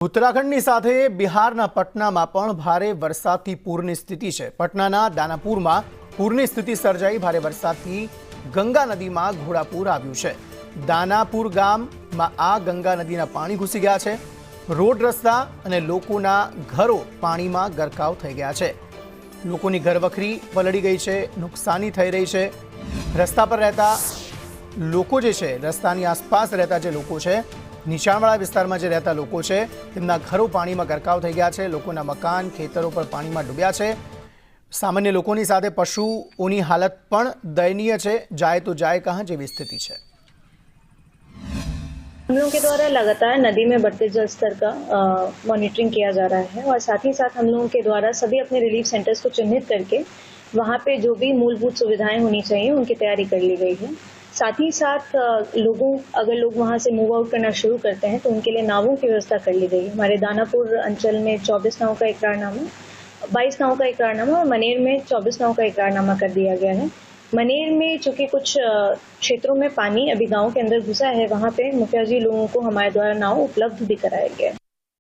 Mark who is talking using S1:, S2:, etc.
S1: ઉત્તરાખંડની સાથે બિહારના પટનામાં પણ ભારે વરસાદથી પૂરની સ્થિતિ છે। પટનાના દાનાપુરમાં પૂરની સ્થિતિ સર્જાઈ। ભારે વરસાદથી ગંગા નદીમાં ઘોડાપૂર આવ્યું છે। દાનાપુર ગામમાં આ ગંગા નદીના પાણી ઘૂસી ગયા છે। રોડ રસ્તા અને લોકોના ઘરો પાણીમાં ગરકાવ થઈ ગયા છે। લોકોની ઘરવખરી પલળી ગઈ છે, નુકસાની થઈ રહી છે। રસ્તા પર રહેતા લોકો જે છે, રસ્તાની આસપાસ રહેતા જે લોકો છે, નીચાણવાળા વિસ્તારમાં જે રહેતા લોકો છે, તેમના ઘરો પાણીમાં ગરકાવ થઈ ગયા છે। લોકોના મકાન, ખેતરો પર પાણીમાં ડૂબ્યા છે। સામાન્ય લોકોની સાથે પશુઓની હાલત પણ દયनीय છે। जाए तो जाए कहाँ જેવી સ્થિતિ છે।
S2: हम लोगों के द्वारा लगातार नदी में बढ़ते जल स्तर का मॉनिटरिंग किया जा रहा है और साथ ही साथ हम लोगों के द्वारा सभी अपने रिलीफ सेंटर्स को चिन्हित करके वहाँ पे जो भी मूलभूत सुविधाएं होनी चाहिए उनकी तैयारी कर ली गई है। साथ ही साथ अगर लोग वहाँ से मूव आउट करना शुरू करते हैं तो उनके लिए नावों की व्यवस्था कर ली गई है। हमारे दानापुर अंचल में 24 नाव का इकरारनामा, 22 नाव का इकरारनामा और मनेर में 24 नाव का इकरारनामा कर दिया गया है। मनेर में चूंकि कुछ क्षेत्रों में पानी अभी गांव के अंदर घुसा है, वहाँ पे मुखिया जी लोगों को हमारे द्वारा नाव उपलब्ध भी कराया गया है।